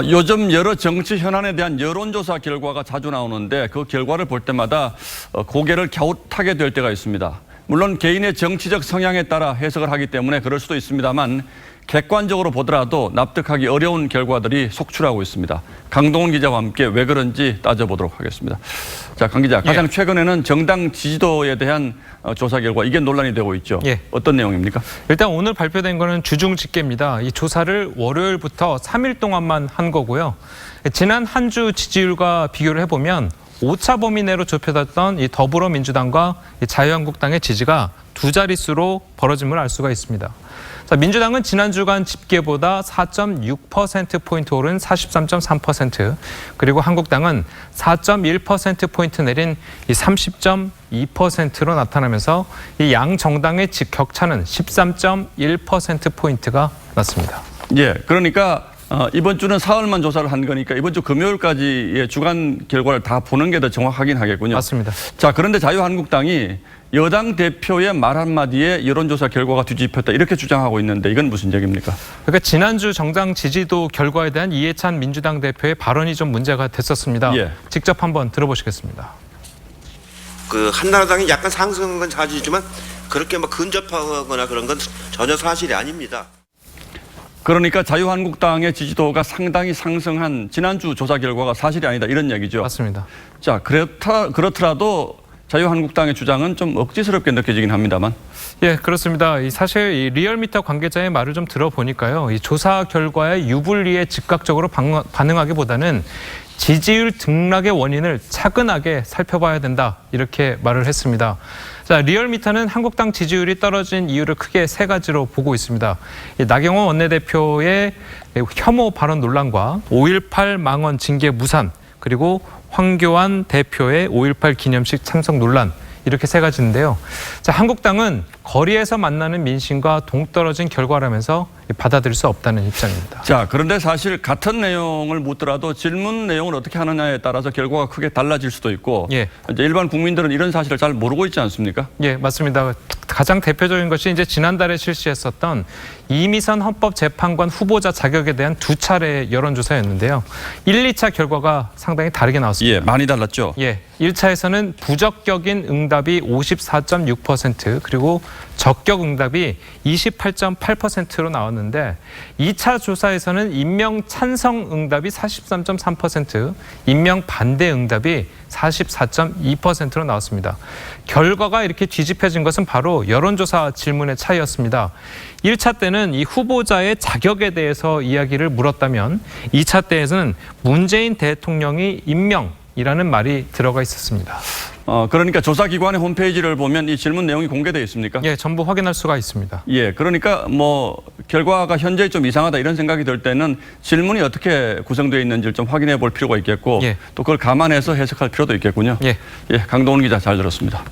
요즘 여러 정치 현안에 대한 여론조사 결과가 자주 나오는데 그 결과를 볼 때마다 고개를 갸웃하게 될 때가 있습니다. 물론 개인의 정치적 성향에 따라 해석을 하기 때문에 그럴 수도 있습니다만 객관적으로 보더라도 납득하기 어려운 결과들이 속출하고 있습니다. 강동원 기자와 함께 왜 그런지 따져보도록 하겠습니다. 자, 강 기자, 가장 최근에는 정당 지지도에 대한 조사 결과 이게 논란이 되고 있죠. 어떤 내용입니까? 일단 오늘 발표된 거는 주중 집계입니다. 이 조사를 월요일부터 3일 동안만 한 거고요. 지난 한 주 지지율과 비교를 해보면 오차 범위 내로 좁혀졌던 이 더불어민주당과 이 자유한국당의 지지가 두 자릿수로 벌어짐을 알 수가 있습니다. 자, 민주당은 지난 주간 집계보다 4.6%포인트 오른 43.3%, 그리고 한국당은 4.1%포인트 내린 이 30.2%로 나타나면서 이 양 정당의 격차는 13.1%포인트가 났습니다. 예, 그러니까 이번 주는 사흘만 조사를 한 거니까 이번 주 금요일까지의 주간 결과를 다 보는 게 더 정확하긴 하겠군요. 맞습니다. 자, 그런데 자유한국당이 여당 대표의 말 한마디에 여론조사 결과가 뒤집혔다 이렇게 주장하고 있는데 이건 무슨 얘기입니까? 그러니까 지난주 정당 지지도 결과에 대한 이해찬 민주당 대표의 발언이 좀 문제가 됐었습니다. 직접 한번 들어보시겠습니다. 한나라당이 약간 상승한 건 사실이지만 그렇게 막 근접하거나 그런 건 전혀 사실이 아닙니다. 그러니까 자유한국당의 지지도가 상당히 상승한 지난주 조사 결과가 사실이 아니다 이런 얘기죠. 맞습니다. 자, 그렇더라도 자유한국당의 주장은 좀 억지스럽게 느껴지긴 합니다만. 예, 그렇습니다. 사실 이 리얼미터 관계자의 말을 좀 들어보니까요. 이 조사 결과에 유불리에 즉각적으로 반응하기보다는 지지율 등락의 원인을 차근하게 살펴봐야 된다 이렇게 말을 했습니다. 자, 리얼미터는 한국당 지지율이 떨어진 이유를 크게 세 가지로 보고 있습니다. 나경원 원내대표의 혐오 발언 논란과 5.18 망언 징계 무산, 그리고 황교안 대표의 5.18 기념식 참석 논란, 이렇게 세 가지인데요. 자, 한국당은 거리에서 만나는 민심과 동떨어진 결과라면서 받아들일 수 없다는 입장입니다. 자, 그런데 사실 같은 내용을 묻더라도 질문 내용을 어떻게 하느냐에 따라서 결과가 크게 달라질 수도 있고 이제 일반 국민들은 이런 사실을 잘 모르고 있지 않습니까? 예, 맞습니다. 가장 대표적인 것이 이제 지난달에 실시했었던 이미선 헌법재판관 후보자 자격에 대한 두 차례 여론조사였는데요. 1, 2차 결과가 상당히 다르게 나왔습니다. 예, 많이 달랐죠. 예, 1차에서는 부적격인 응답이 54.6%, 그리고 적격 응답이 28.8%로 나왔는데 2차 조사에서는 임명 찬성 응답이 43.3%, 임명 반대 응답이 44.2%로 나왔습니다. 결과가 이렇게 뒤집혀진 것은 바로 여론조사 질문의 차이였습니다. 1차 때는 이 후보자의 자격에 대해서 이야기를 물었다면 2차 때에서는 문재인 대통령이 임명이라는 말이 들어가 있었습니다. 그러니까 조사기관의 홈페이지를 보면 이 질문 내용이 공개되어 있습니까? 예, 전부 확인할 수가 있습니다. 예, 그러니까 결과가 현재 좀 이상하다 이런 생각이 들 때는 질문이 어떻게 구성되어 있는지를 좀 확인해 볼 필요가 있겠고 또 그걸 감안해서 해석할 필요도 있겠군요. 예, 강동원 기자 잘 들었습니다.